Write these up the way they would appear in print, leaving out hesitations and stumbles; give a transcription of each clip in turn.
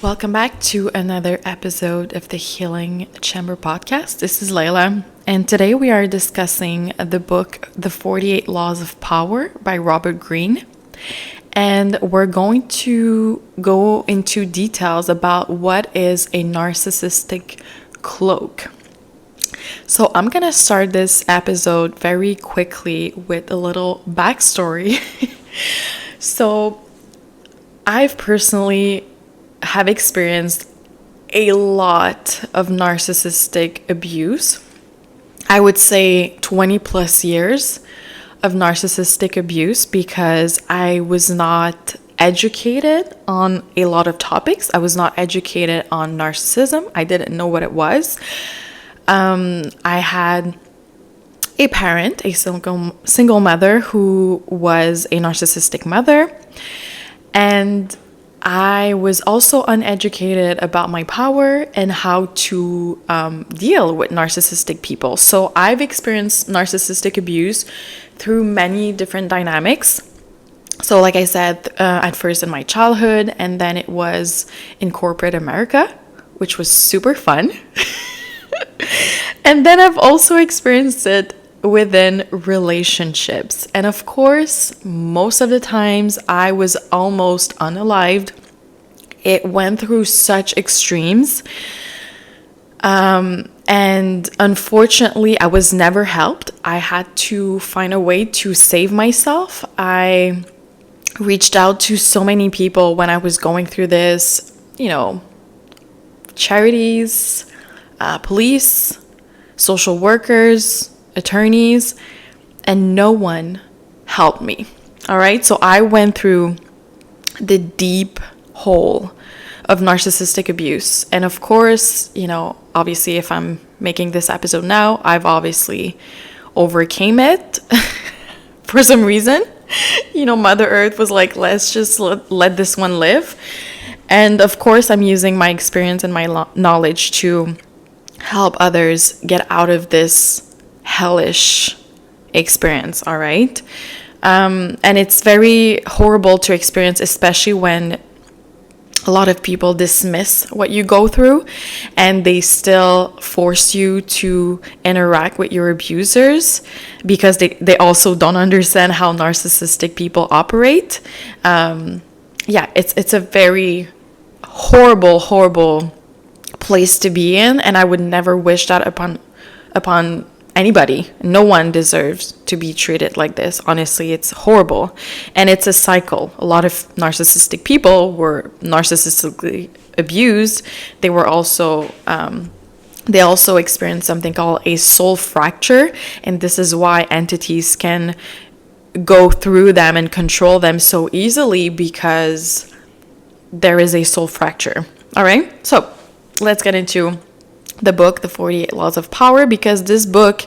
Welcome back to another episode of the Healing Chamber Podcast. This is Layla, and today we are discussing the book The 48 Laws of Power by Robert Greene. And we're going to go into details about what is a narcissistic cloak. So I'm going to start this episode very quickly with a little backstory. So I've personally have experienced a lot of narcissistic abuse. I would say 20 plus years of narcissistic abuse because I was not educated on a lot of topics. I was not educated on narcissism. I didn't know what it was. I had a parent, a single mother who was a narcissistic mother, and I was also uneducated about my power and how to deal with narcissistic people. So I've experienced narcissistic abuse through many different dynamics. So like I said, at first in my childhood, and then it was in corporate America, which was super fun. And then I've also experienced it within relationships. And of course, most of the times I was almost unalived. It went through such extremes. And unfortunately, I was never helped. I had to find a way to save myself. I reached out to so many people when I was going through this, charities, police, social workers, attorneys, and no one helped me. All right. So I went through the deep hole of narcissistic abuse. And of course, obviously, if I'm making this episode now, I've obviously overcame it for some reason. Mother Earth was like, let's just let this one live. And of course, I'm using my experience and my knowledge to help others get out of this hellish experience, all right? And it's very horrible to experience, especially when a lot of people dismiss what you go through and they still force you to interact with your abusers because they also don't understand how narcissistic people operate. It's a very horrible place to be in, and I would never wish that upon anybody. No one deserves to be treated like this. Honestly, it's horrible. And it's a cycle. A lot of narcissistic people were narcissistically abused. They were also, they also experienced something called a soul fracture. And this is why entities can go through them and control them so easily, because there is a soul fracture. All right. So let's get into the book, The 48 Laws of Power, because this book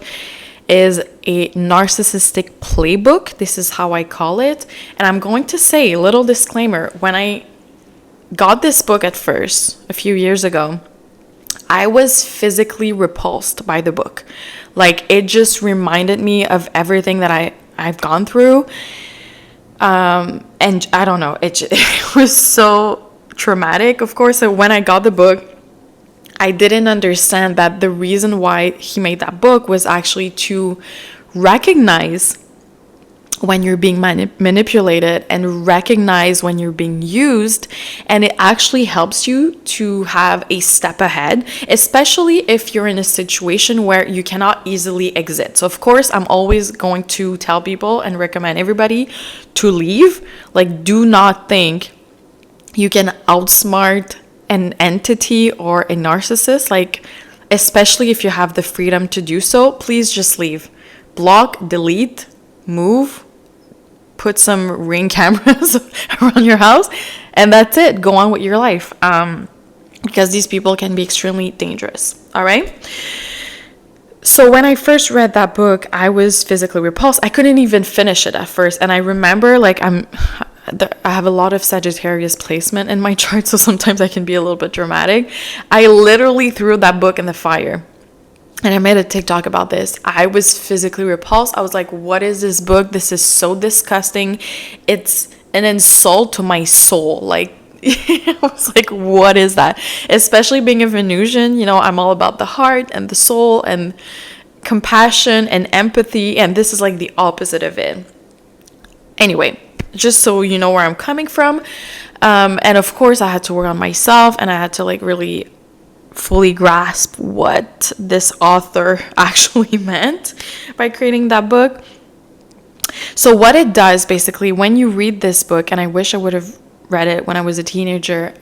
is a narcissistic playbook. This is how I call it. And I'm going to say a little disclaimer. When I got this book at first, a few years ago, I was physically repulsed by the book. Like, it just reminded me of everything that I've gone through. And I don't know, it was so traumatic. Of course, when I got the book, I didn't understand that the reason why he made that book was actually to recognize when you're being manipulated and recognize when you're being used. And it actually helps you to have a step ahead, especially if you're in a situation where you cannot easily exit. So of course, I'm always going to tell people and recommend everybody to leave. Like, do not think you can outsmart an entity or a narcissist, like, especially if you have the freedom to do so. Please just leave. Block, delete, move, put some Ring cameras around your house, and that's it. Go on with your life, because these people can be extremely dangerous. All right. So when I first read that book, I was physically repulsed. I couldn't even finish it at first. And I remember, like, I have a lot of Sagittarius placement in my chart, so sometimes I can be a little bit dramatic. I literally threw that book in the fire. And I made a TikTok about this. I was physically repulsed. I was like, what is this book? This is so disgusting. It's an insult to my soul. Like, I was like, what is that? Especially being a Venusian, I'm all about the heart and the soul and compassion and empathy, and this is like the opposite of it. Anyway, just so you know where I'm coming from. And of course, I had to work on myself, and I had to like really fully grasp what this author actually meant by creating that book. So what it does, basically, when you read this book, and I wish I would have read it when I was a teenager,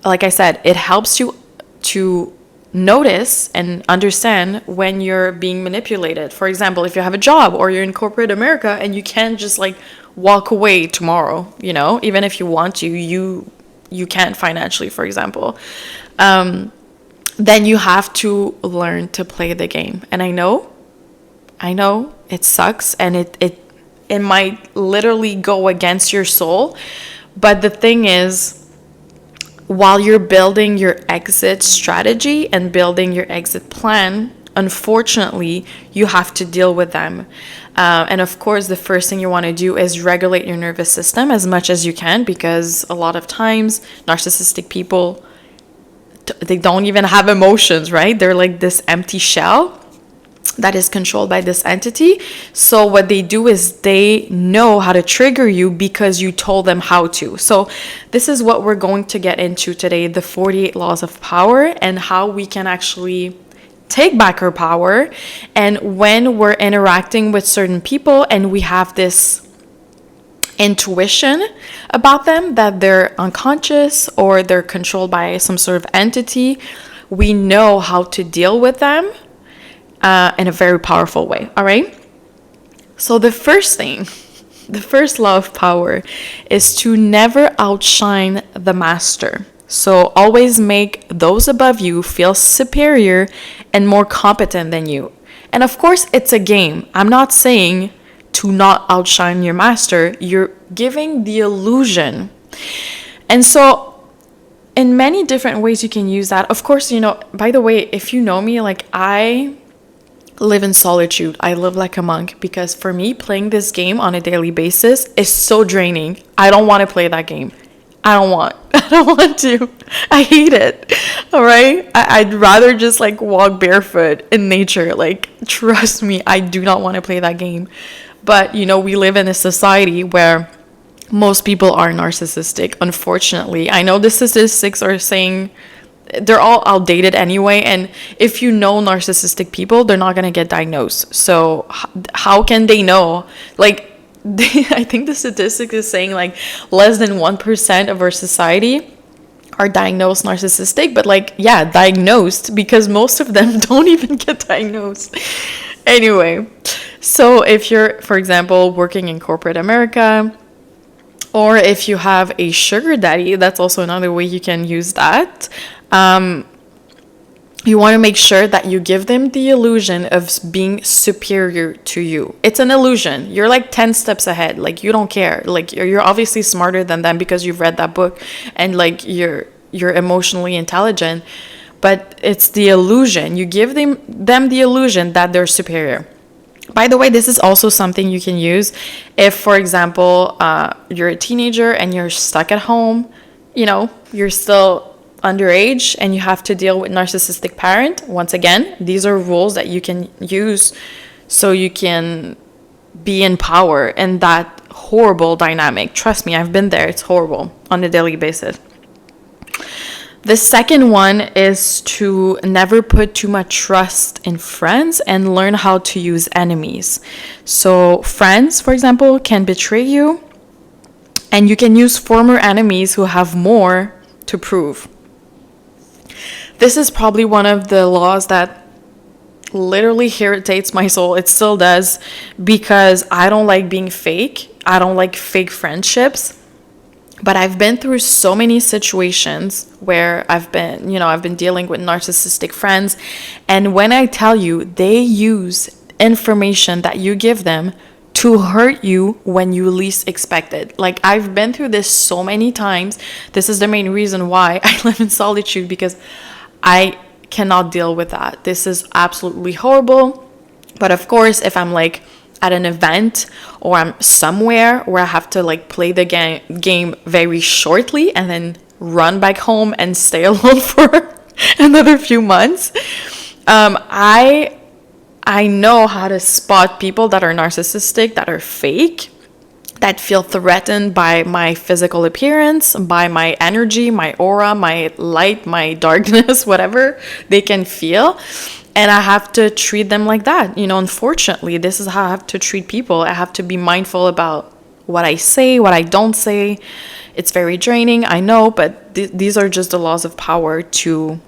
like I said, it helps you to notice and understand when you're being manipulated. For example, if you have a job or you're in corporate America and you can't just like walk away tomorrow, even if you want to, you can't financially, for example, then you have to learn to play the game. And I know it sucks, and it might literally go against your soul. But the thing is, while you're building your exit strategy and building your exit plan, unfortunately, you have to deal with them. And of course, the first thing you want to do is regulate your nervous system as much as you can, because a lot of times narcissistic people, they don't even have emotions, right? They're like this empty shell that is controlled by this entity. So what they do is they know how to trigger you because you told them how to. So this is what we're going to get into today, the 48 laws of power, and how we can actually take back our power. And when we're interacting with certain people and we have this intuition about them that they're unconscious or they're controlled by some sort of entity, we know how to deal with them in a very powerful way. All right. So the first law of power is to never outshine the master. So always make those above you feel superior and more competent than you. And of course, it's a game. I'm not saying to not outshine your master. You're giving the illusion. And so in many different ways you can use that. Of course, by the way, if you know me, like I live in solitude. I live like a monk, because for me, playing this game on a daily basis is so draining. I don't want to play that game. I don't want to. I hate it. All right. I'd rather just like walk barefoot in nature. Like, trust me, I do not want to play that game. But, we live in a society where most people are narcissistic, unfortunately. I know the statistics are saying they're all outdated anyway, and if you know narcissistic people, they're not going to get diagnosed. So how can they know? Like, I think the statistic is saying like less than 1% of our society are diagnosed narcissistic, but like, yeah, diagnosed, because most of them don't even get diagnosed. Anyway, so if you're, for example, working in corporate America, or if you have a sugar daddy, that's also another way you can use that. You want to make sure that you give them the illusion of being superior to you. It's an illusion. You're like 10 steps ahead. Like, you don't care. Like, you're obviously smarter than them because you've read that book, and like you're emotionally intelligent, but it's the illusion. You give them the illusion that they're superior. By the way, this is also something you can use if, for example, you're a teenager and you're stuck at home, you're still underage and you have to deal with narcissistic parent. Once again, these are rules that you can use so you can be in power in that horrible dynamic. Trust me, I've been there. It's horrible on a daily basis. The second one is to never put too much trust in friends and learn how to use enemies. So friends, for example, can betray you, and you can use former enemies who have more to prove. This is probably one of the laws that literally irritates my soul. It still does, because I don't like being fake. I don't like fake friendships. But I've been through so many situations where I've been dealing with narcissistic friends. And when I tell you, they use information that you give them to hurt you when you least expect it. Like, I've been through this so many times. This is the main reason why I live in solitude, because I cannot deal with that. This is absolutely horrible. But of course, if I'm like at an event or I'm somewhere where I have to like play the game very shortly and then run back home and stay alone for another few months. I know how to spot people that are narcissistic, that are fake, that feel threatened by my physical appearance, by my energy, my aura, my light, my darkness, whatever they can feel. And I have to treat them like that. Unfortunately, this is how I have to treat people. I have to be mindful about what I say, what I don't say. It's very draining, I know, but these are just the laws of power to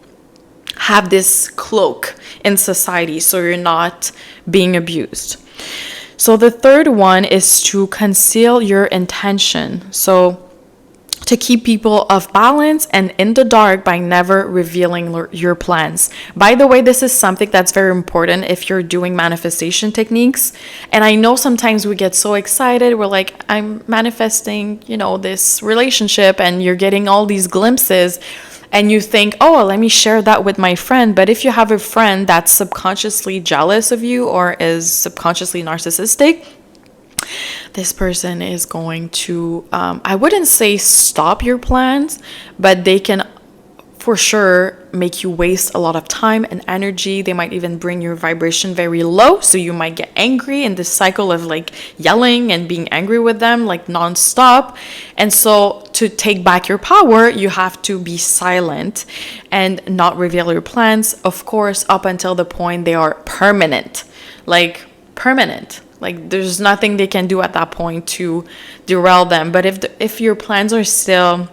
have this cloak in society so you're not being abused. So the third one is to conceal your intention. So to keep people off balance and in the dark by never revealing your plans. By the way, this is something that's very important if you're doing manifestation techniques. And I know sometimes we get so excited. We're like, I'm manifesting, this relationship, and you're getting all these glimpses. And you think, oh, let me share that with my friend. But if you have a friend that's subconsciously jealous of you or is subconsciously narcissistic, this person is going to, I wouldn't say stop your plans, but they can for sure make you waste a lot of time and energy. They might even bring your vibration very low. So you might get angry in this cycle of like yelling and being angry with them like nonstop. And so to take back your power, you have to be silent and not reveal your plans, of course, up until the point they are permanent. Like there's nothing they can do at that point to derail them. But if your plans are still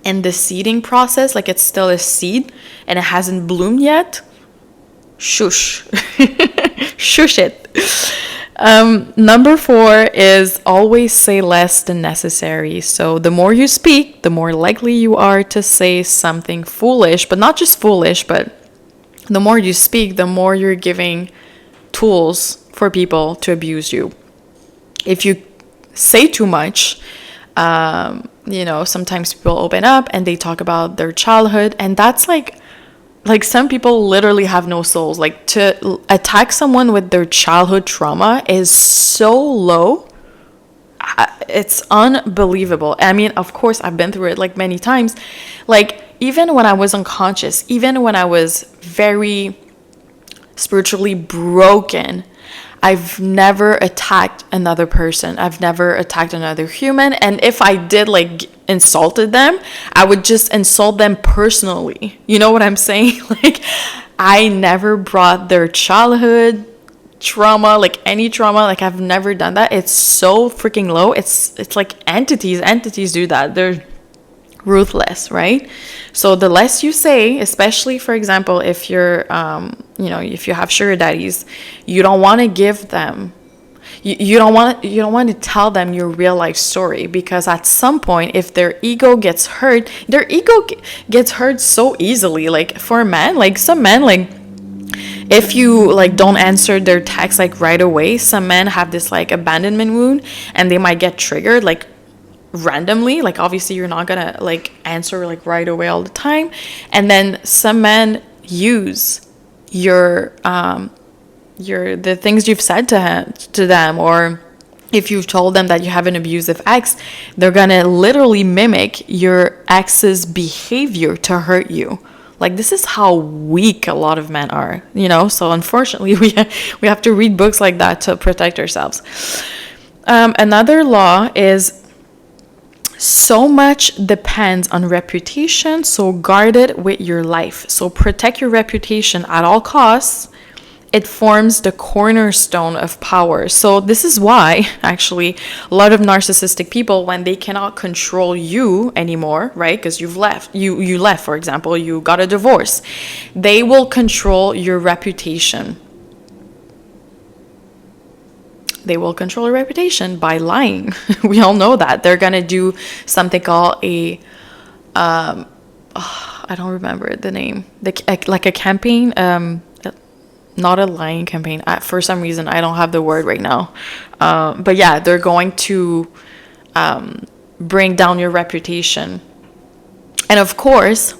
in the seeding process, like it's still a seed and it hasn't bloomed yet, shush. Shush it. Number 4 is always say less than necessary. So the more you speak, the more likely you are to say something foolish, but not just foolish, but the more you speak, the more you're giving tools for people to abuse you. If you say too much, sometimes people open up and they talk about their childhood, and that's like some people literally have no souls. Like, to attack someone with their childhood trauma is so low. It's unbelievable. I mean, of course, I've been through it like many times. Like, even when I was unconscious, even when I was very spiritually broken, I've never attacked another person. I've never attacked another human. And if I did insulted them, I would just insult them personally. You know what I'm saying? I never brought their childhood trauma, any trauma. I've never done that. It's so freaking low. It's like entities do that. They're ruthless, right? So the less you say, especially for example, if you're if you have sugar daddies, you don't want to give them, you don't want to tell them your real life story, because at some point, if their ego gets hurt so easily. For men, some men, if you don't answer their text right away, some men have this abandonment wound and they might get triggered randomly. Obviously you're not gonna answer right away all the time, and then some men use your the things you've said to them, or if you've told them that you have an abusive ex, they're gonna literally mimic your ex's behavior to hurt you. This is how weak a lot of men are, so unfortunately we have to read books like that to protect ourselves. Another law is, so much depends on reputation, so guard it with your life. So protect your reputation at all costs. It forms the cornerstone of power. So this is why, actually, a lot of narcissistic people, when they cannot control you anymore, right? Because you've left, you left, for example, you got a divorce, they will control your reputation. They will control your reputation by lying. We all know that. They're going to do something called I don't remember the name. Like a campaign, not a lying campaign. For some reason, I don't have the word right now. But yeah, they're going to bring down your reputation. And of course,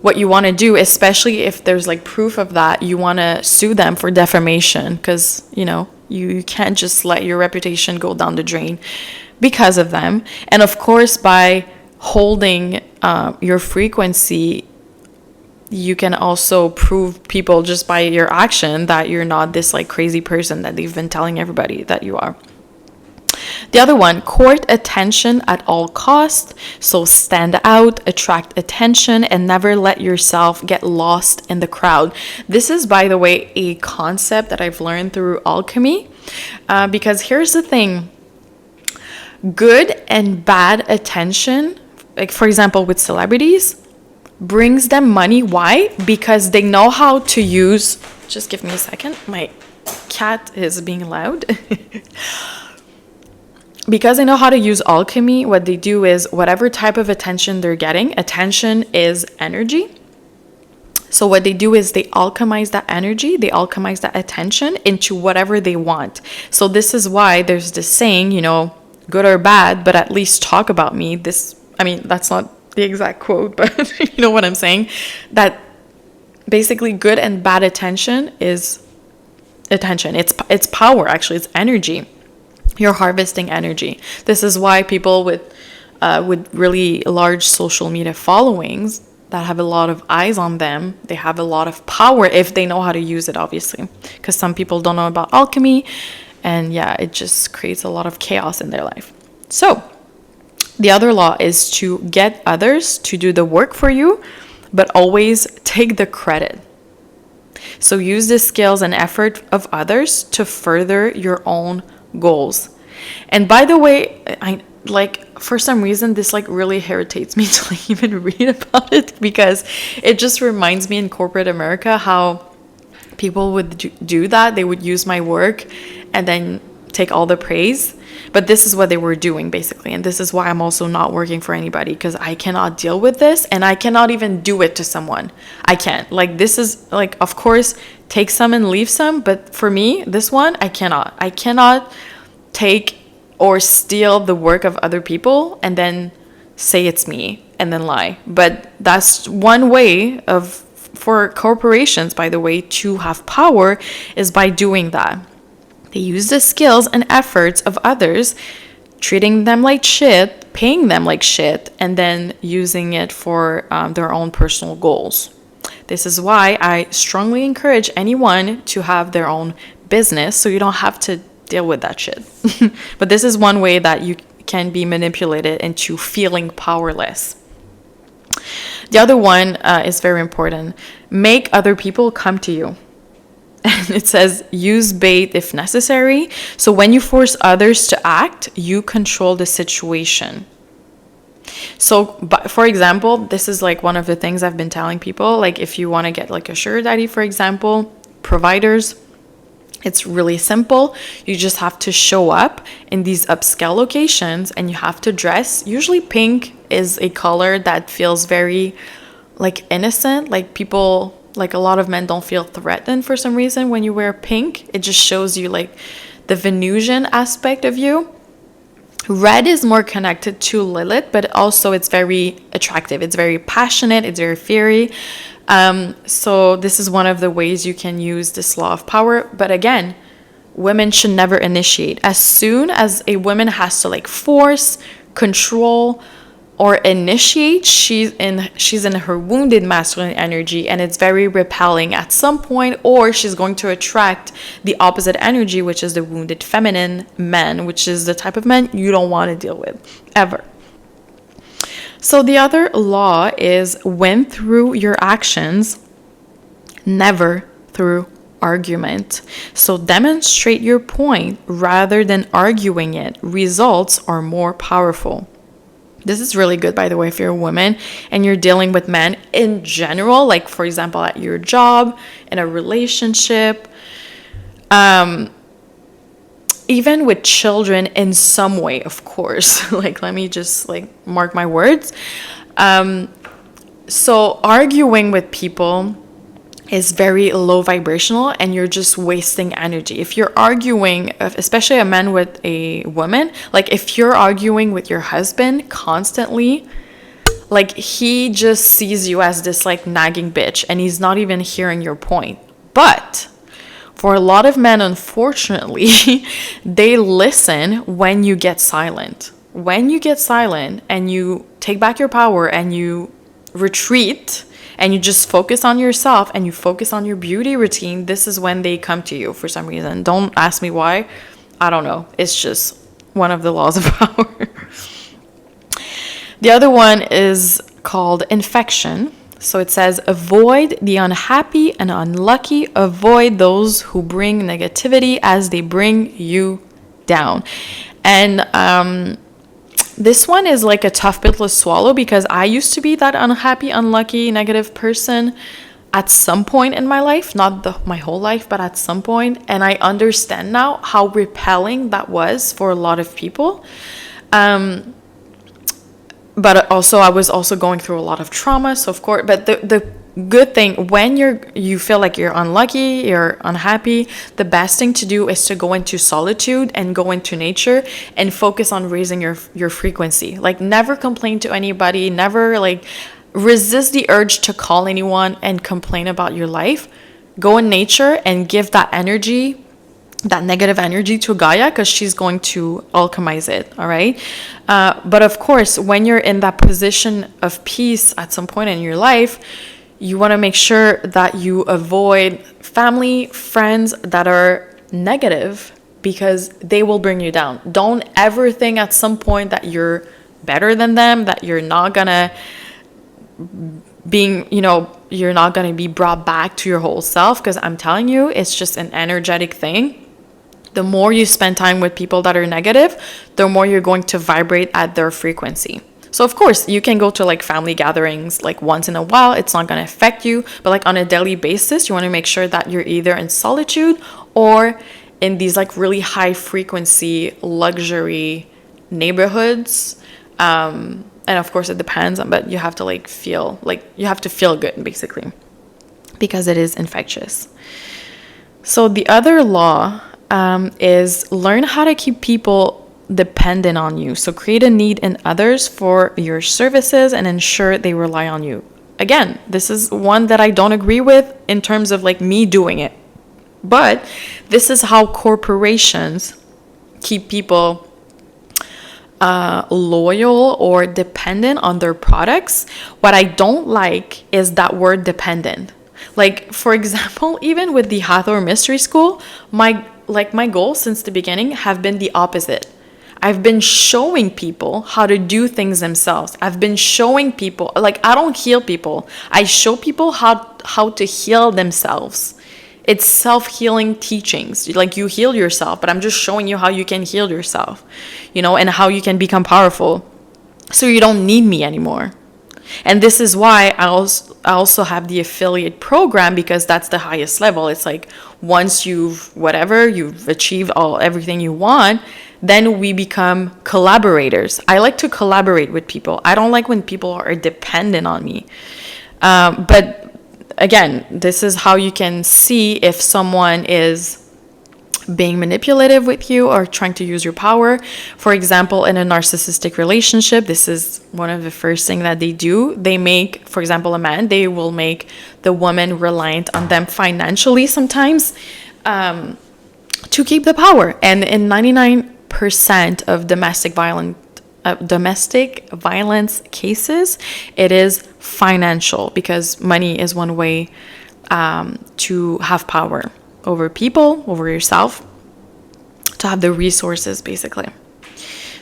what you want to do, especially if there's proof of that, you want to sue them for defamation, because, You can't just let your reputation go down the drain because of them. And of course, by holding your frequency, you can also prove people just by your action that you're not this like crazy person that they've been telling everybody that you are. The other one, court attention at all costs. So stand out, attract attention, and never let yourself get lost in the crowd. This is, by the way, a concept that I've learned through alchemy. Because here's the thing. Good and bad attention, like for example with celebrities, brings them money. Why? Because they know how to use... Just give me a second. My cat is being loud. Because they know how to use alchemy, what they do is whatever type of attention they're getting, attention is energy. So what they do is they alchemize that energy, they alchemize that attention into whatever they want. So this is why there's this saying, you know, good or bad, but at least talk about me. That's not the exact quote, but you know what I'm saying? That basically good and bad attention is attention. It's power, actually. It's energy. You're harvesting energy. This is why people with really large social media followings that have a lot of eyes on them, they have a lot of power if they know how to use it, obviously. Because some people don't know about alchemy, and yeah, it just creates a lot of chaos in their life. So the other law is to get others to do the work for you, but always take the credit. So use the skills and effort of others to further your own goals. And by the way, for some reason this really irritates me to even read about it, because it just reminds me in corporate America how people would do that. They would use my work and then take all the praise. But this is what they were doing basically, and this is why I'm also not working for anybody, because I cannot deal with this, and I cannot even do it to someone. I can't. This is of course, take some and leave some, but for me, this one, I cannot take or steal the work of other people and then say it's me and then lie. But that's one way for corporations, by the way, to have power, is by doing that. They use the skills and efforts of others, treating them like shit, paying them like shit, and then using it for their own personal goals. This is why I strongly encourage anyone to have their own business, so you don't have to deal with that shit. But this is one way that you can be manipulated into feeling powerless. The other one is very important. Make other people come to you. And it says, use bait if necessary. So when you force others to act, you control the situation. So, for example, this is one of the things I've been telling people. If you want to get a sugar daddy, for example, providers, it's really simple. You just have to show up in these upscale locations, and you have to dress. Usually pink is a color that feels very innocent. People, a lot of men don't feel threatened for some reason when you wear pink. It just shows you the Venusian aspect of you. Red is more connected to Lilith, but also it's very attractive. It's very passionate. It's very fiery. So this is one of the ways you can use this law of power. But again, women should never initiate. As soon as a woman has to force, control, or initiate, she's in her wounded masculine energy, and it's very repelling at some point, or she's going to attract the opposite energy, which is the wounded feminine men, which is the type of men you don't want to deal with ever. So the other law is win through your actions, never through argument. So demonstrate your point rather than arguing it. Results are more powerful. This is really good, by the way, if you're a woman and you're dealing with men in general, for example, at your job, in a relationship, even with children in some way, of course. Let me just mark my words. So arguing with people is very low vibrational, and you're just wasting energy. If you're arguing, especially a man with a woman, if you're arguing with your husband constantly, he just sees you as this nagging bitch, and he's not even hearing your point. But For a lot of men, unfortunately, they listen when you get silent. When you get silent and you take back your power and you retreat and you just focus on yourself and you focus on your beauty routine, this is when they come to you for some reason. Don't ask me why. I don't know. It's just one of the laws of power. The other one is called infection. So it says, avoid the unhappy and unlucky. Avoid those who bring negativity as they bring you down. And this one is like a tough pill to swallow because I used to be that unhappy, unlucky, negative person at some point in my life, not my whole life, but at some point. And I understand now how repelling that was for a lot of people. But also I was also going through a lot of trauma. So of course, but the good thing, when you feel like you're unlucky, you're unhappy, the best thing to do is to go into solitude and go into nature and focus on raising your frequency. Like, never complain to anybody, never like resist the urge to call anyone and complain about your life. Go in nature and give that energy, that negative energy, to Gaia, because she's going to alchemize it. All right. But of course, when you're in that position of peace at some point in your life, you want to make sure that you avoid family, friends that are negative, because they will bring you down. Don't ever think at some point that you're better than them, that you're not gonna you're not gonna be brought back to your whole self, because I'm telling you, it's just an energetic thing. The more you spend time with people that are negative, the more you're going to vibrate at their frequency. So of course, you can go to like family gatherings like once in a while. It's not going to affect you. But like on a daily basis, you want to make sure that you're either in solitude or in these like really high frequency luxury neighborhoods. And of course, it depends, but you have to feel good, basically, because it is infectious. So the other law is learn how to keep people dependent on you. So create a need in others for your services and ensure they rely on you. Again, this is one that I don't agree with in terms of like me doing it. But this is how corporations keep people loyal or dependent on their products. What I don't like is that word dependent. Like, for example, even with the Hathor Mystery School, my goals since the beginning have been the opposite. I've been showing people how to do things themselves. I've been showing people, like, I don't heal people. I show people how to heal themselves. It's self-healing teachings. Like, you heal yourself, but I'm just showing you how you can heal yourself, and how you can become powerful. So you don't need me anymore. And this is why I also have the affiliate program, because that's the highest level. It's like, once you've achieved everything you want, then we become collaborators. I like to collaborate with people. I don't like when people are dependent on me. But again, this is how you can see if someone is being manipulative with you or trying to use your power. For example, in a narcissistic relationship, this is one of the first things that they do. They make, for example, a man, they will make the woman reliant on them financially sometimes, to keep the power. And in 99% of domestic violence cases, it is financial, because money is one way to have power over people, over yourself, to have the resources, basically.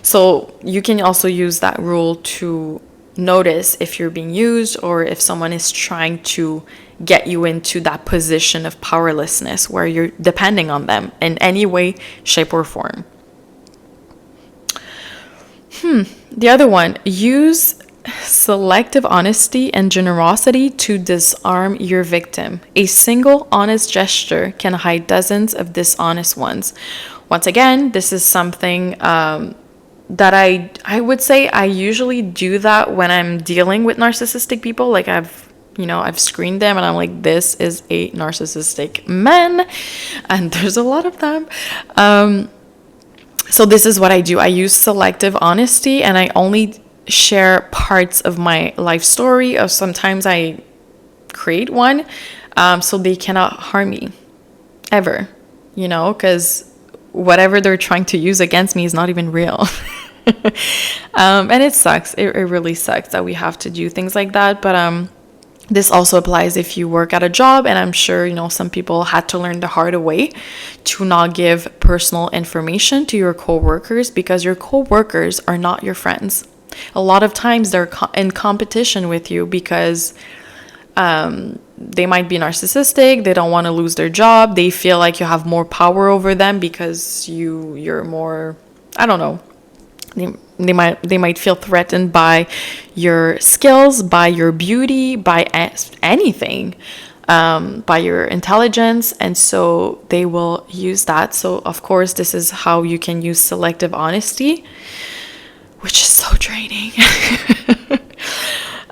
So you can also use that rule to notice if you're being used or if someone is trying to get you into that position of powerlessness where you're depending on them in any way, shape, or form. The other one, use selective honesty and generosity to disarm your victim. A single honest gesture can hide dozens of dishonest ones. Once again, this is something that I would say I usually do that when I'm dealing with narcissistic people. Like, I've screened them and I'm like, this is a narcissistic man, and there's a lot of them. So this is what I do. I use selective honesty, and I only share parts of my life story, or sometimes I create one, so they cannot harm me. ever, because whatever they're trying to use against me is not even real. And it sucks. It really sucks that we have to do things like that. But this also applies if you work at a job, and I'm sure, some people had to learn the hard way to not give personal information to your coworkers, because your coworkers are not your friends. A lot of times they're in competition with you because they might be narcissistic. They don't want to lose their job. They feel like you have more power over them because you're more, I don't know. They might feel threatened by your skills, by your beauty, by anything, by your intelligence, and so they will use that. So of course, this is how you can use selective honesty, which is so draining.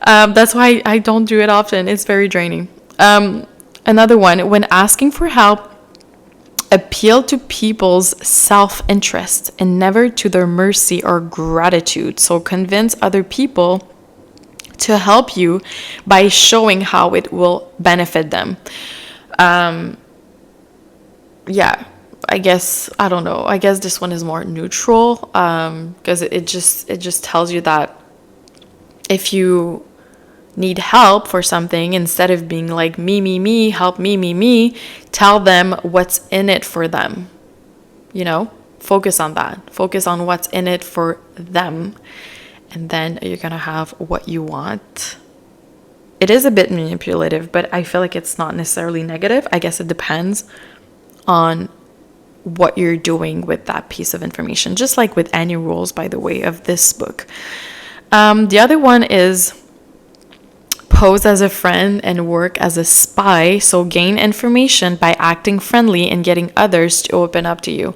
That's why I don't do it often. It's very draining. Another one, when asking for help, appeal to people's self-interest and never to their mercy or gratitude. So convince other people to help you by showing how it will benefit them. Yeah, I guess, I don't know. I guess this one is more neutral, because it just tells you that if you need help for something, instead of being like me, help me, tell them what's in it for them. Focus on that. Focus on what's in it for them, and then you're gonna have what you want. It is a bit manipulative, but I feel like it's not necessarily negative. I guess it depends on what you're doing with that piece of information, just like with any rules, by the way, of this book. The other one is pose as a friend and work as a spy. So gain information by acting friendly and getting others to open up to you.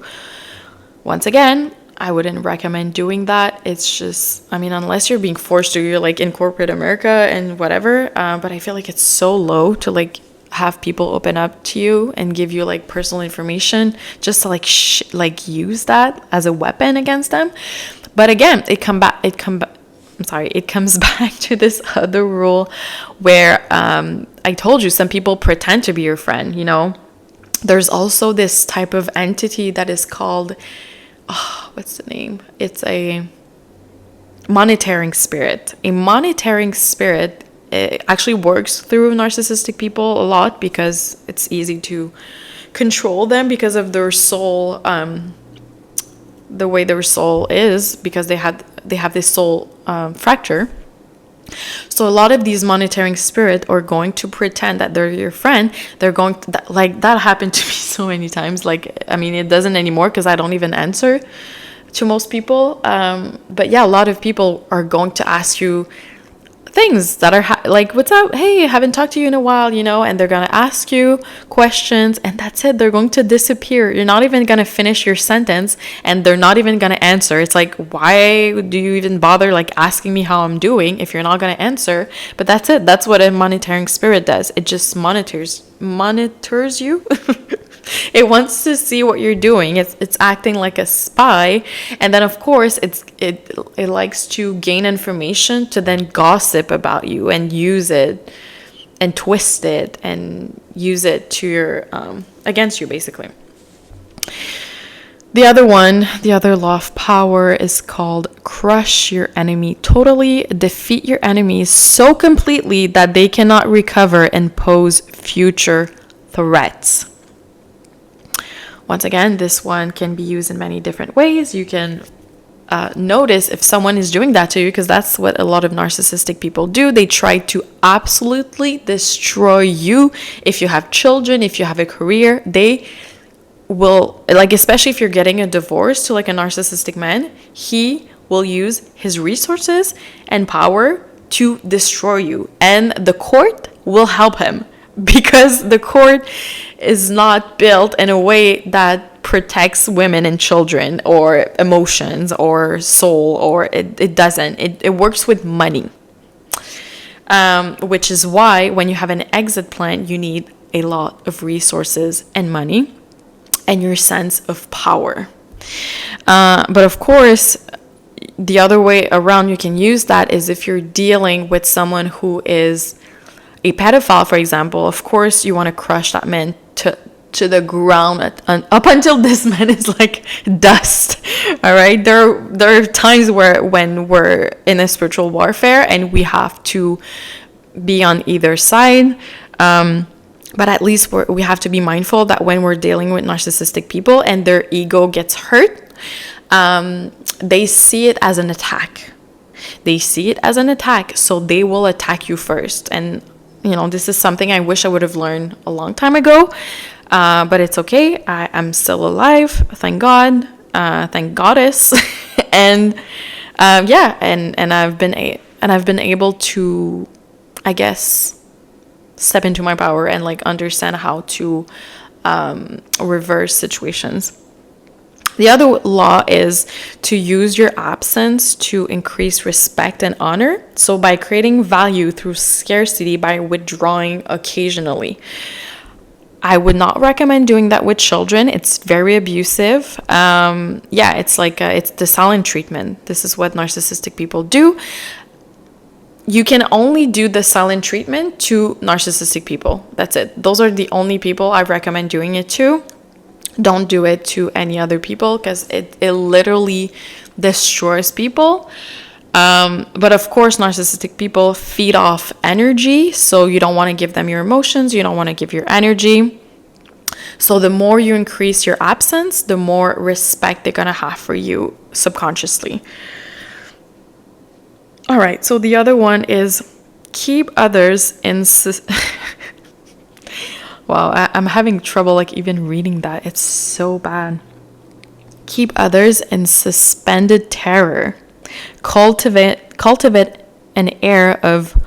Once again, I wouldn't recommend doing that. It's just, unless you're being forced to, you're like in corporate America and whatever. But I feel like it's so low to like have people open up to you and give you like personal information just to like use that as a weapon against them. But again, it comes back to this other rule where I told you some people pretend to be your friend. There's also this type of entity that is called, what's the name? It's a monitoring spirit. A monitoring spirit, it actually works through narcissistic people a lot because it's easy to control them because of their soul, the way their soul is, because they have this soul fracture. So a lot of these monitoring spirit are going to pretend that they're your friend. They're going to, that happened to me so many times. It doesn't anymore because I don't even answer to most people. But yeah, a lot of people are going to ask you things that are like, what's up? Hey, I haven't talked to you in a while, and they're going to ask you questions, and that's it. They're going to disappear. You're not even going to finish your sentence, and they're not even going to answer. It's like, why do you even bother like asking me how I'm doing if you're not going to answer? But that's it. That's what a monitoring spirit does. It just monitors you. It wants to see what you're doing. It's acting like a spy, and then of course it likes to gain information to then gossip about you and use it and twist it and use it to your against you, basically. The other law of power is called crush your enemy totally, defeat your enemies so completely that they cannot recover and pose future threats. Once again, this one can be used in many different ways. You can notice if someone is doing that to you, because that's what a lot of narcissistic people do. They try to absolutely destroy you. If you have children, if you have a career, they will, like, especially if you're getting a divorce to like a narcissistic man, he will use his resources and power to destroy you. And the court will help him, because the court is not built in a way that protects women and children or emotions or soul, or it doesn't. It works with money, which is why when you have an exit plan, you need a lot of resources and money and your sense of power. But of course, the other way around you can use that is if you're dealing with someone who is a pedophile, for example. Of course, you want to crush that man to the ground up until this man is like dust. All right, there are times when we're in a spiritual warfare and we have to be on either side, but at least we have to be mindful that when we're dealing with narcissistic people and their ego gets hurt, they see it as an attack. So they will attack you first. And this is something I wish I would have learned a long time ago. But it's okay. I'm still alive. Thank God. Thank Goddess. And I've been able to, I guess, step into my power and like understand how to reverse situations. The other law is to use your absence to increase respect and honor. So by creating value through scarcity, by withdrawing occasionally. I would not recommend doing that with children. It's very abusive. It's like it's the silent treatment. This is what narcissistic people do. You can only do the silent treatment to narcissistic people. That's it. Those are the only people I recommend doing it to. Don't do it to any other people because it literally destroys people. But of course, narcissistic people feed off energy. So you don't want to give them your emotions. You don't want to give your energy. So the more you increase your absence, the more respect they're going to have for you subconsciously. All right. So the other one is keep others in... Wow, I'm having trouble like even reading that. It's so bad. Keep others in suspended terror. Cultivate an air of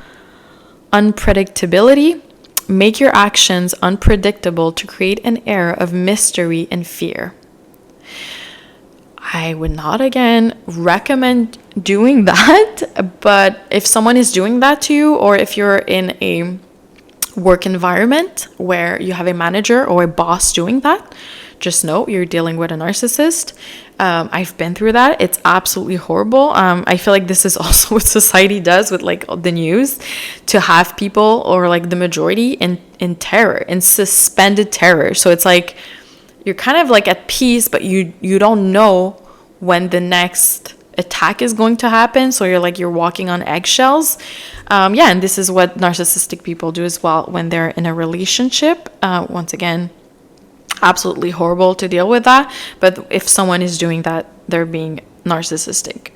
unpredictability. Make your actions unpredictable to create an air of mystery and fear. I would not again recommend doing that, but if someone is doing that to you, or if you're in a work environment where you have a manager or a boss doing that, just know you're dealing with a narcissist. I've been through that. It's absolutely horrible. I feel like this is also what society does with like the news, to have people, or like the majority, in terror, in suspended terror. So it's like you're kind of like at peace, but you don't know when the next attack is going to happen. So you're walking on eggshells. And this is what narcissistic people do as well when they're in a relationship. Once again, absolutely horrible to deal with that. But if someone is doing that, they're being narcissistic.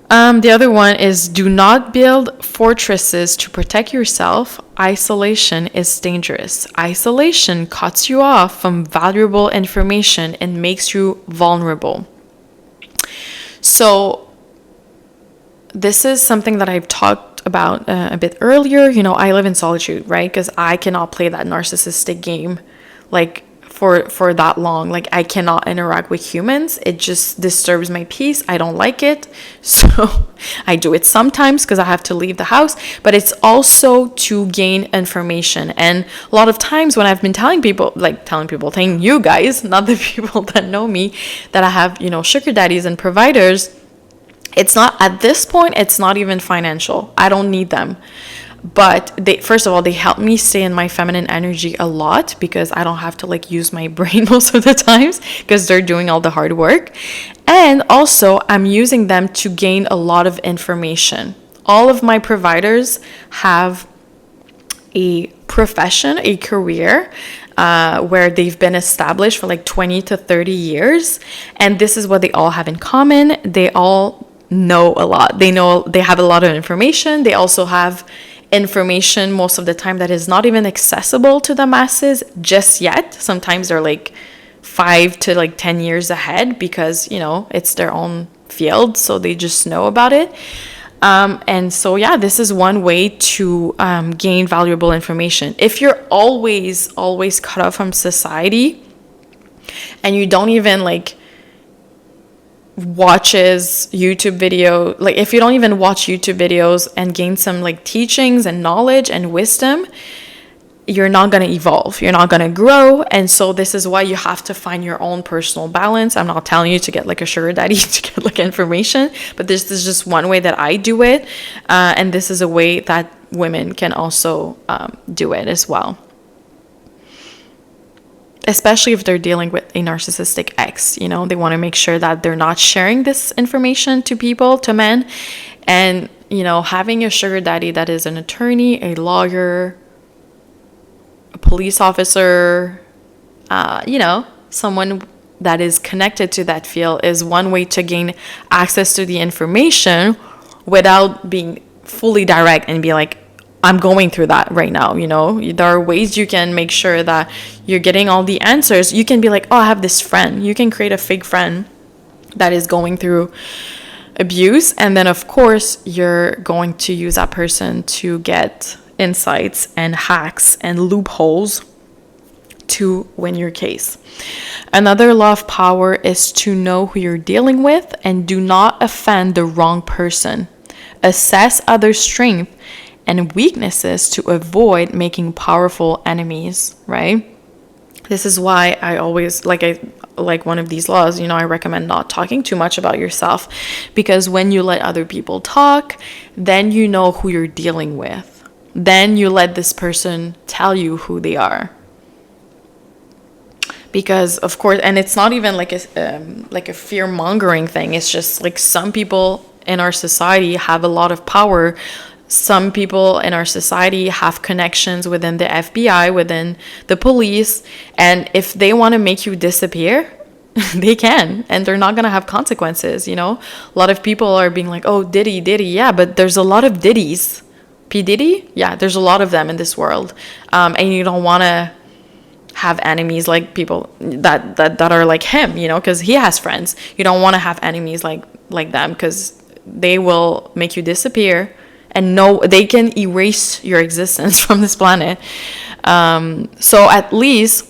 The other one is do not build fortresses to protect yourself. Isolation is dangerous. Isolation cuts you off from valuable information and makes you vulnerable. So this is something that I've talked about a bit earlier. I live in solitude, right? Because I cannot play that narcissistic game like for that long. Like I cannot interact with humans. It just disturbs my peace. I don't like it. So I do it sometimes because I have to leave the house, but it's also to gain information. And a lot of times when I've been telling you guys, not the people that know me, that I have, sugar daddies and providers, it's not, at this point, it's not even financial. I don't need them. But first of all, they help me stay in my feminine energy a lot because I don't have to like use my brain most of the times because they're doing all the hard work. And also I'm using them to gain a lot of information. All of my providers have a profession, a career, where they've been established for like 20 to 30 years. And this is what they all have in common. They all know a lot. They have a lot of information. They also have information most of the time that is not even accessible to the masses just yet. Sometimes they're like 5 to like 10 years ahead because, it's their own field. So they just know about it. And so, this is one way to gain valuable information. If you're always cut off from society and you don't even like watches YouTube video, like if you don't even watch YouTube videos and gain some like teachings and knowledge and wisdom, you're not going to evolve, you're not going to grow. And so this is why you have to find your own personal balance. I'm not telling you to get like a sugar daddy to get like information, but this is just one way that I do it, and this is a way that women can also do it as well. especially if they're dealing with a narcissistic ex. You know, they want to make sure that they're not sharing this information to people, to men. And, you know, having a sugar daddy that is an attorney, a lawyer, a police officer, you know, someone that is connected to that field is one way to gain access to the information without being fully direct and be like, I'm going through that right now. You know, there are ways you can make sure that you're getting all the answers. You can be like, oh, I have this friend. You can create a fake friend that is going through abuse. And then, of course, you're going to use that person to get insights and hacks and loopholes to win your case. Another law of power is to know who you're dealing with and do not offend the wrong person. Assess others' strength and weaknesses to avoid making powerful enemies, right? This is why I always like one of these laws, you know, I recommend not talking too much about yourself, because when you let other people talk, then you know who you're dealing with. Then you let this person tell you who they are. Because of course, and it's not even like a fear-mongering thing. It's just like some people in our society have a lot of power. Some people in our society have connections within the FBI, within the police, and if they want to make you disappear, they can, and they're not going to have consequences, you know? A lot of people are being like, oh, Diddy, yeah, but there's a lot of Diddies. P. Diddy? Yeah, there's a lot of them in this world. And you don't want to have enemies like people that are like him, you know, because he has friends. You don't want to have enemies like them, because they will make you disappear. And no, they can erase your existence from this planet. So at least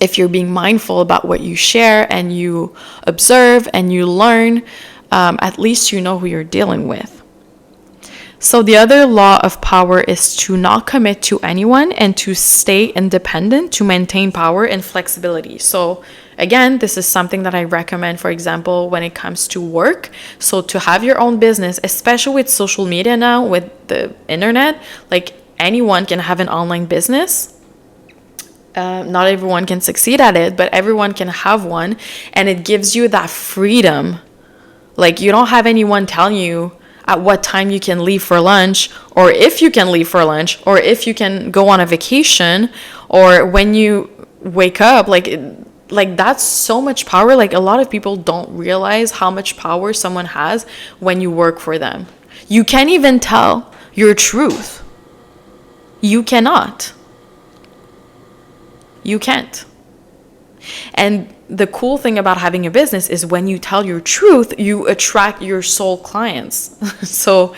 if you're being mindful about what you share and you observe and you learn, at least you know who you're dealing with. So the other law of power is to not commit to anyone and to stay independent to maintain power and flexibility. So again, this is something that I recommend, for example, when it comes to work. So to have your own business, especially with social media now, with the internet, like anyone can have an online business. Not everyone can succeed at it, but everyone can have one. And it gives you that freedom. Like you don't have anyone telling you at what time you can leave for lunch, or if you can leave for lunch, or if you can go on a vacation, or when you wake up. Like that's so much power. Like a lot of people don't realize how much power someone has when you work for them. You can't even tell your truth. You cannot. You can't. And the cool thing about having a business is when you tell your truth, you attract your soul clients. So,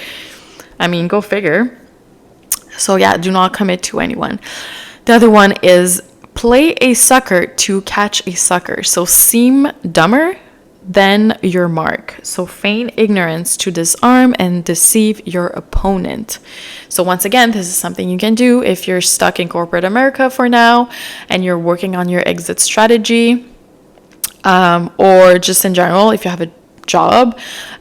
I mean, go figure. So yeah, do not commit to anyone. The other one is play a sucker to catch a sucker. So seem dumber than your mark. So feign ignorance to disarm and deceive your opponent. So once again, this is something you can do if you're stuck in corporate America for now and you're working on your exit strategy, or just in general, if you have a job,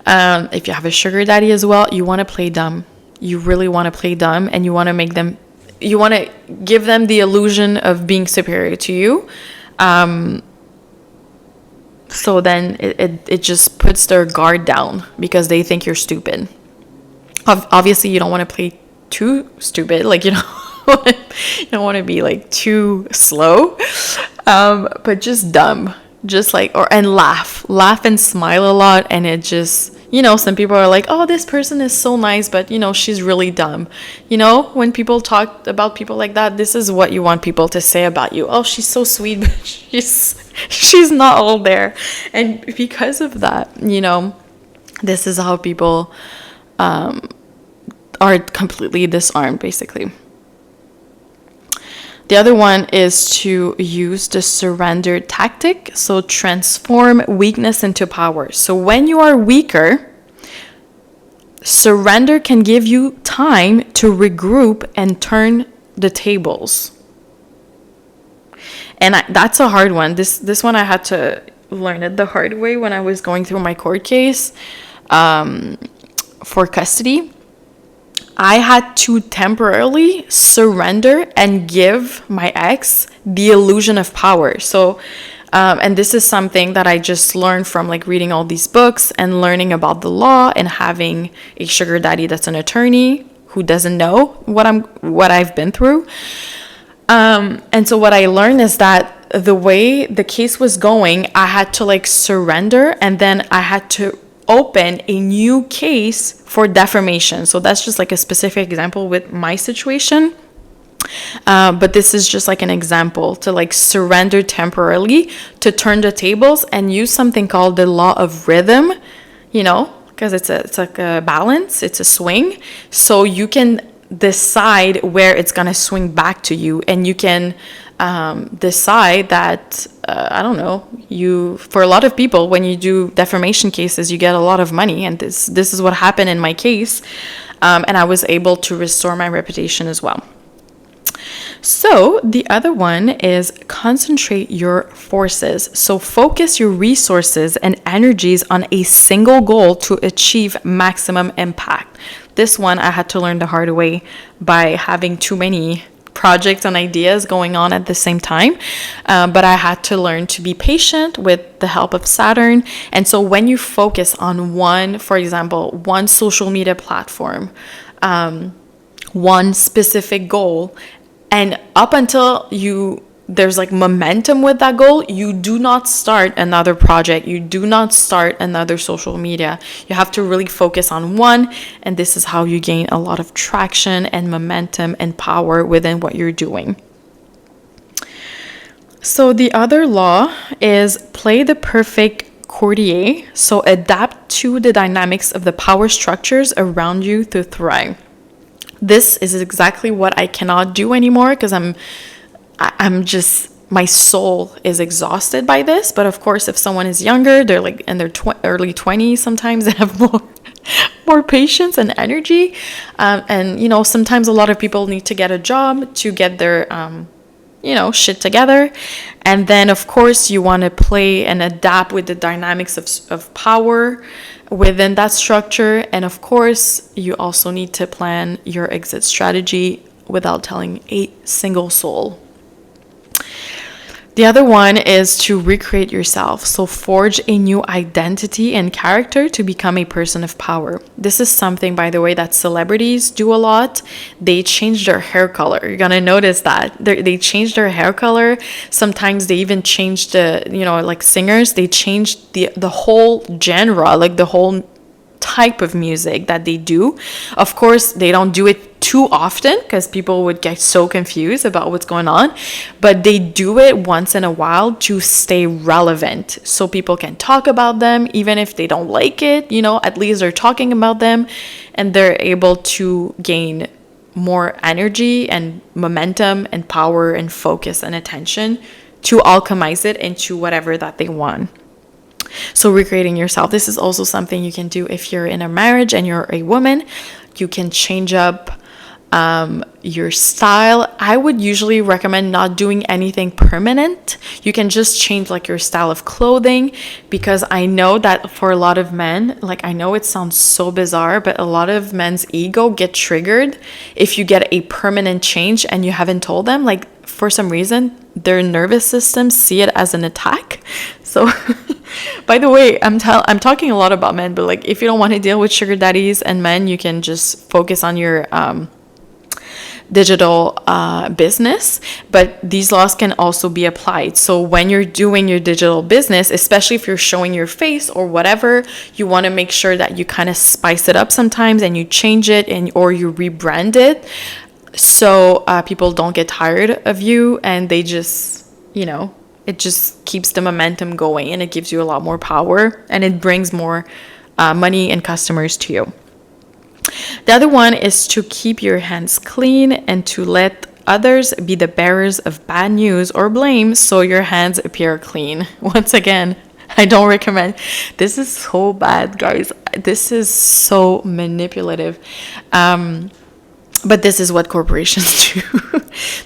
if you have a sugar daddy as well, you want to play dumb. You really want to play dumb, and you want to give them the illusion of being superior to you. So then it just puts their guard down because they think you're stupid. Obviously, you don't want to play too stupid. Like, you don't want to be like too slow, but just dumb. Just like, and laugh and smile a lot. And it just, some people are like, oh, this person is so nice, but she's really dumb. When people talk about people like that, this is what you want people to say about you. Oh, she's so sweet, but she's not all there. And because of that, this is how people are completely disarmed, basically. The other one is to use the surrender tactic. So transform weakness into power. So when you are weaker, surrender can give you time to regroup and turn the tables. And that's a hard one. This one I had to learn it the hard way when I was going through my court case for custody. I had to temporarily surrender and give my ex the illusion of power. So, and this is something that I just learned from like reading all these books and learning about the law and having a sugar daddy that's an attorney who doesn't know what I've been through. And so what I learned is that the way the case was going, I had to like surrender, and then I had to open a new case for defamation. So that's just like a specific example with my situation. But this is just like an example to like surrender temporarily, to turn the tables and use something called the law of rhythm, because it's like a balance, it's a swing. So you can decide where it's going to swing back to you, and you can decide that for a lot of people, when you do defamation cases, you get a lot of money, and this is what happened in my case, and I was able to restore my reputation as well. So the other one is concentrate your forces. So focus your resources and energies on a single goal to achieve maximum impact. This one I had to learn the hard way by having too many projects and ideas going on at the same time. But I had to learn to be patient with the help of Saturn. And so when you focus on one, for example, one social media platform, one specific goal, and up until there's like momentum with that goal, you do not start another project. You do not start another social media. You have to really focus on one. And this is how you gain a lot of traction and momentum and power within what you're doing. So the other law is play the perfect courtier. So adapt to the dynamics of the power structures around you to thrive. This is exactly what I cannot do anymore, because I'm just, my soul is exhausted by this. But of course, if someone is younger, they're like in their early 20s, sometimes they have more patience and energy. And sometimes a lot of people need to get a job to get their, shit together. And then, of course, you want to play and adapt with the dynamics of power within that structure. And of course, you also need to plan your exit strategy without telling a single soul. The other one is to recreate yourself. So forge a new identity and character to become a person of power. This is something, by the way, that celebrities do a lot. They change their hair color. You're going to notice that. They change their hair color. Sometimes they even change like singers, they change the whole genre, like the whole type of music that they do. Of course, they don't do it too often because people would get so confused about what's going on, but they do it once in a while to stay relevant, so people can talk about them even if they don't like it. At least they're talking about them, and they're able to gain more energy and momentum and power and focus and attention to alchemize it into whatever that they want. So recreating yourself, this is also something you can do if you're in a marriage and you're a woman. You can change up your style. I would usually recommend not doing anything permanent. You can just change like your style of clothing, because I know that for a lot of men, like, I know it sounds so bizarre, but a lot of men's ego get triggered if you get a permanent change and you haven't told them. Like, for some reason, their nervous system see it as an attack. So by the way, I'm talking a lot about men, but like, if you don't want to deal with sugar daddies and men, you can just focus on your digital business. But these laws can also be applied. So when you're doing your digital business, especially if you're showing your face or whatever, you want to make sure that you kind of spice it up sometimes, and you change it or you rebrand it, so people don't get tired of you, and they just, it just keeps the momentum going, and it gives you a lot more power, and it brings more money and customers to you. The other one is to keep your hands clean and to let others be the bearers of bad news or blame so your hands appear clean. Once again, I don't recommend. This is so bad, guys. This is so manipulative. But this is what corporations do.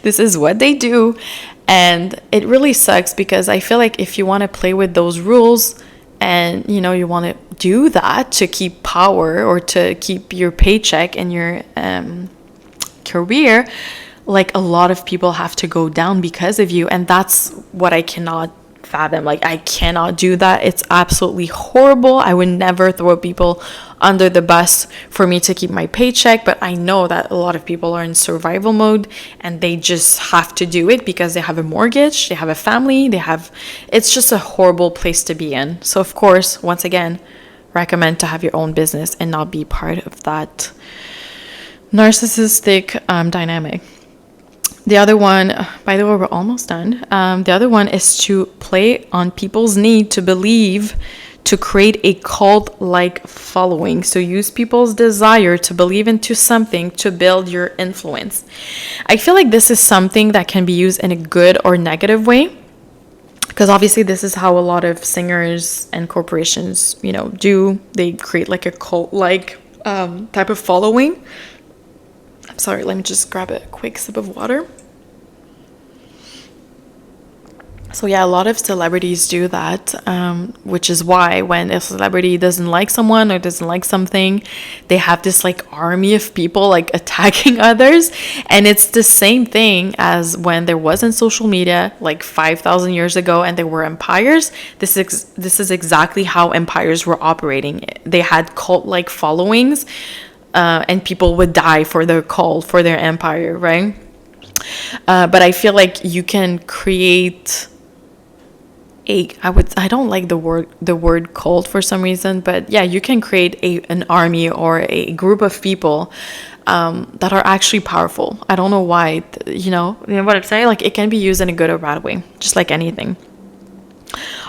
This is what they do. And it really sucks, because I feel like if you want to play with those rules, and you want to do that to keep power or to keep your paycheck and your career, like a lot of people have to go down because of you. And that's what I cannot fathom. Like, I cannot do that. It's absolutely horrible. I would never throw people under the bus for me to keep my paycheck, but I know that a lot of people are in survival mode and they just have to do it because they have a mortgage, they have a family, it's just a horrible place to be in. So of course, once again, recommend to have your own business and not be part of that narcissistic dynamic. The other one, by the way, we're almost done. The other one is to play on people's need to believe, to create a cult-like following. So use people's desire to believe into something to build your influence. I feel like this is something that can be used in a good or negative way, because obviously this is how a lot of singers and corporations, do. They create like a cult-like type of following. I'm sorry, let me just grab a quick sip of water. So yeah, a lot of celebrities do that, which is why when a celebrity doesn't like someone or doesn't like something, they have this like army of people like attacking others. And it's the same thing as when there wasn't social media like 5,000 years ago and there were empires. This is exactly how empires were operating. They had cult-like followings, and people would die for their cult, for their empire, right? But I feel like you can create I don't like the word cult for some reason, but yeah, you can create an army or a group of people that are actually powerful. I don't know why, you know what I'm saying? Like, it can be used in a good or bad way, just like anything.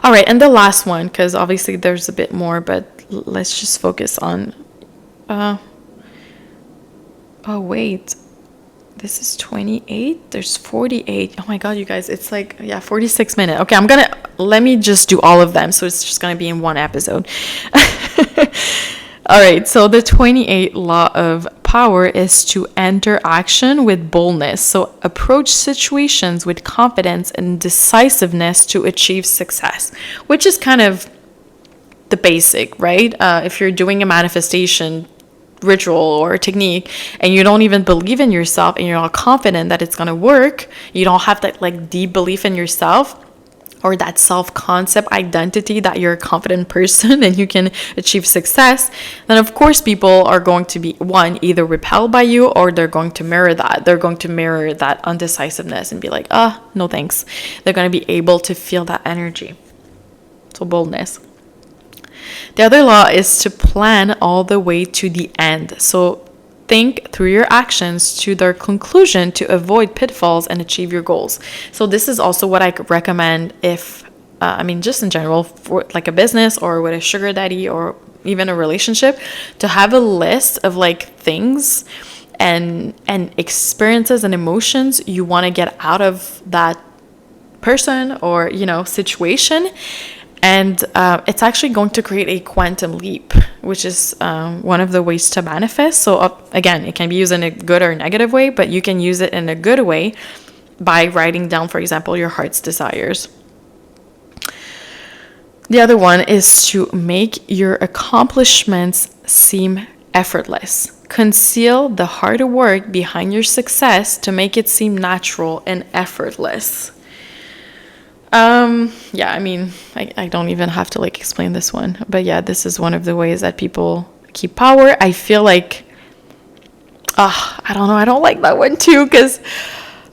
All right, and the last one, because obviously there's a bit more, but let's just focus on oh wait, this is 28, there's 48. Oh my god, you guys, it's like 46 minutes. Okay, let me just do all of them, so it's just gonna be in one episode. All right, so the 28 law of power is to enter action with boldness. So approach situations with confidence and decisiveness to achieve success, which is kind of the basic, right? If you're doing a manifestation ritual or technique and you don't even believe in yourself and you're not confident that it's going to work, you don't have that like deep belief in yourself or that self-concept identity that you're a confident person and you can achieve success, then of course people are going to be, one, either repelled by you, or they're going to mirror that. They're going to mirror that undecisiveness and be like, no thanks. They're going to be able to feel that energy. So boldness. The other law is to plan all the way to the end. So think through your actions to their conclusion to avoid pitfalls and achieve your goals. So this is also what I could recommend if, just in general, for like a business or with a sugar daddy or even a relationship, to have a list of like things and experiences and emotions you want to get out of that person or, situation. And it's actually going to create a quantum leap, which is one of the ways to manifest. So again, it can be used in a good or negative way, but you can use it in a good way by writing down, for example, your heart's desires. The other one is to make your accomplishments seem effortless. Conceal the hard work behind your success to make it seem natural and effortless. I don't even have to like explain this one, but yeah, this is one of the ways that people keep power. I feel like, I don't know, I don't like that one too, because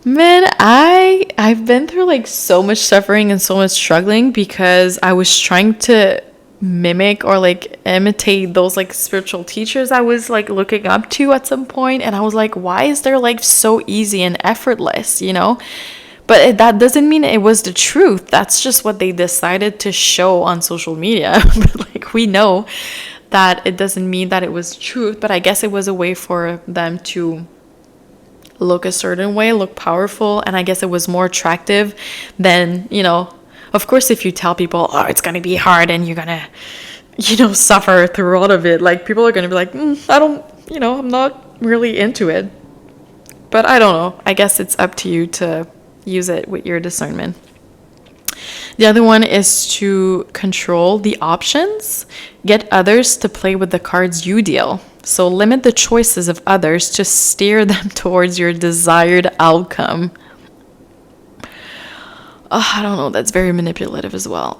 man, I've been through like so much suffering and so much struggling because I was trying to mimic or like imitate those like spiritual teachers I was like looking up to at some point, and I was like, why is their life so easy and effortless, But that doesn't mean it was the truth. That's just what they decided to show on social media. But like, we know that it doesn't mean that it was truth, but I guess it was a way for them to look a certain way, look powerful, and I guess it was more attractive than, of course, if you tell people, it's going to be hard and you're going to, suffer through all of it, like people are going to be like, I'm not really into it. But I don't know. I guess it's up to you to use it with your discernment. The other one is to control the options, get others to play with the cards you deal. So limit the choices of others to steer them towards your desired outcome. Oh, I don't know, that's very manipulative as well.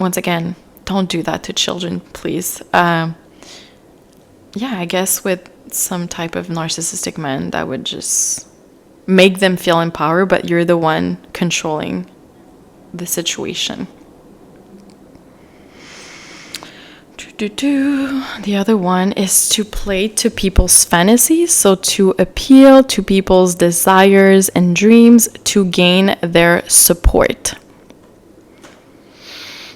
Once again, don't do that to children, please. Yeah, I guess with some type of narcissistic man, that would just make them feel empowered, but you're the one controlling the situation. The other one is to play to people's fantasies, so to appeal to people's desires and dreams to gain their support.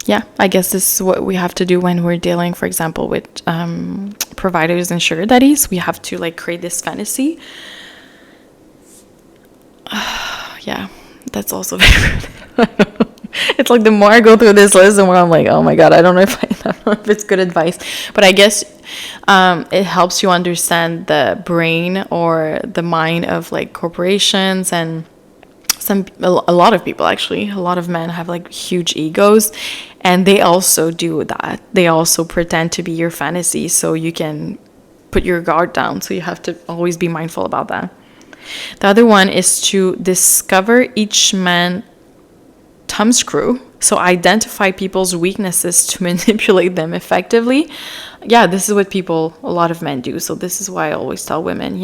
Yeah, I guess this is what we have to do when we're dealing, for example, with providers and sugar daddies. We have to like create this fantasy. Yeah, that's also very it's like the more I go through this list, the more I'm like, oh my god, I don't know if it's good advice, but I guess it helps you understand the brain or the mind of like corporations and a lot of people. Actually, a lot of men have like huge egos, and they also do that. They also pretend to be your fantasy so you can put your guard down. So you have to always be mindful about that. The other one is to discover each man thumbscrew. So identify people's weaknesses to manipulate them effectively. Yeah, this is what a lot of men do. So this is why I always tell women,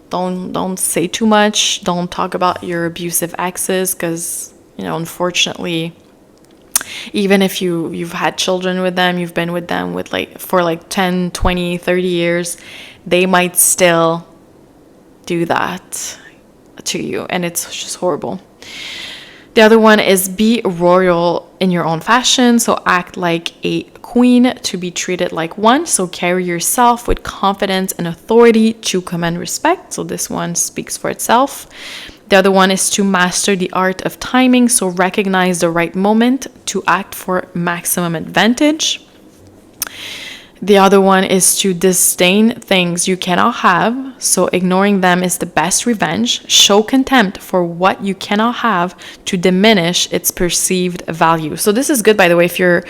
don't say too much. Don't talk about your abusive exes, because, unfortunately, even if you've had children with them, you've been with them for 10, 20, 30 years, they might still do that to you, and it's just horrible. The other one is be royal in your own fashion. So act like a queen to be treated like one. So carry yourself with confidence and authority to command respect. So this one speaks for itself. The other one is to master the art of timing. So recognize the right moment to act for maximum advantage. The other one is to disdain things you cannot have. So ignoring them is the best revenge. Show contempt for what you cannot have to diminish its perceived value. So this is good, by the way, if you're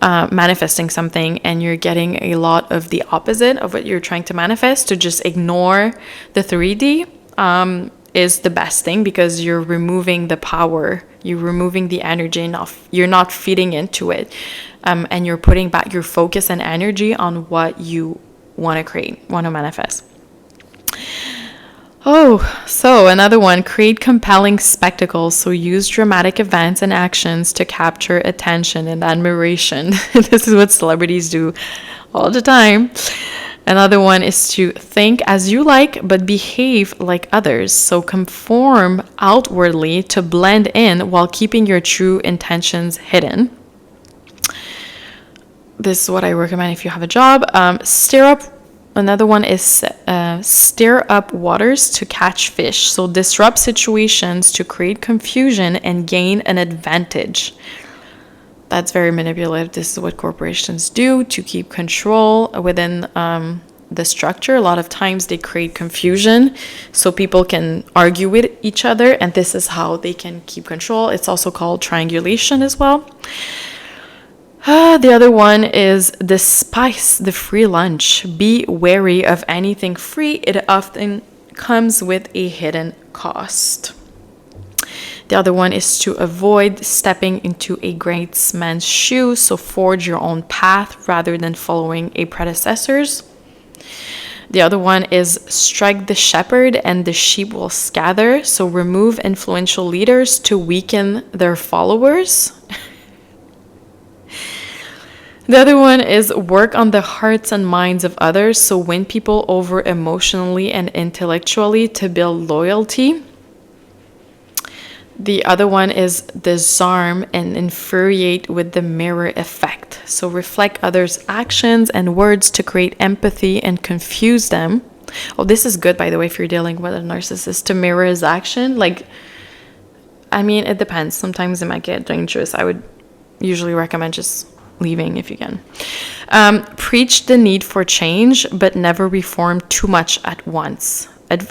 manifesting something and you're getting a lot of the opposite of what you're trying to manifest, to just ignore the 3D is the best thing, because you're removing the power, you're removing the energy enough, you're not feeding into it. And you're putting back your focus and energy on what you want to create, want to manifest. So another one, create compelling spectacles. So use dramatic events and actions to capture attention and admiration. This is what celebrities do all the time. Another one is to think as you like, but behave like others. So conform outwardly to blend in while keeping your true intentions hidden. This is what I recommend if you have a job. Another one is stir up waters to catch fish. So disrupt situations to create confusion and gain an advantage. That's very manipulative. This is what corporations do to keep control within the structure. A lot of times they create confusion so people can argue with each other, and this is how they can keep control. It's also called triangulation as well. The other one is despise the free lunch. Be wary of anything free. It often comes with a hidden cost. The other one is to avoid stepping into a great man's shoes. So forge your own path rather than following a predecessor's. The other one is strike the shepherd and the sheep will scatter. So remove influential leaders to weaken their followers. The other one is work on the hearts and minds of others. So win people over emotionally and intellectually to build loyalty. The other one is disarm and infuriate with the mirror effect. So reflect others' actions and words to create empathy and confuse them. Oh, this is good, by the way, if you're dealing with a narcissist, to mirror his action. It depends. Sometimes it might get dangerous. I would usually recommend just leaving if you can. Preach the need for change, but never reform too much at once.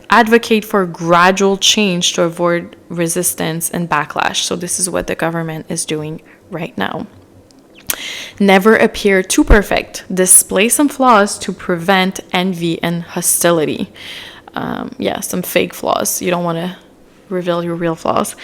advocate for gradual change to avoid resistance and backlash. So this is what the government is doing right now. Never appear too perfect. Display some flaws to prevent envy and hostility. Some fake flaws. You don't want to reveal your real flaws.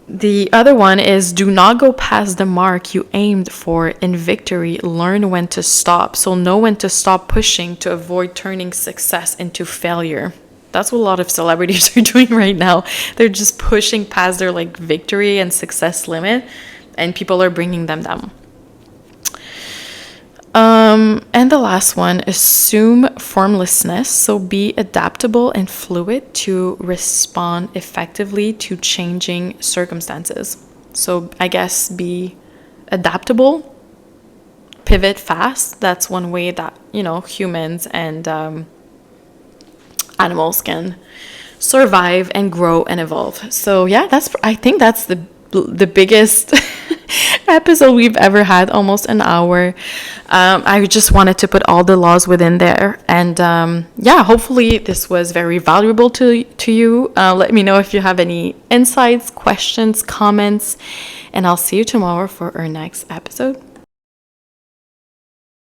The other one is do not go past the mark you aimed for in victory. Learn when to stop. So know when to stop pushing to avoid turning success into failure. That's what a lot of celebrities are doing right now. They're just pushing past their victory and success limit, and people are bringing them down. And the last one, assume formlessness. So be adaptable and fluid to respond effectively to changing circumstances. So I guess be adaptable, pivot fast. That's one way that, humans and animals can survive and grow and evolve. So yeah, I think that's the biggest episode we've ever had, almost an hour. I just wanted to put all the laws within there, and hopefully this was very valuable to you. Let me know if you have any insights, questions, comments, and I'll see you tomorrow for our next episode.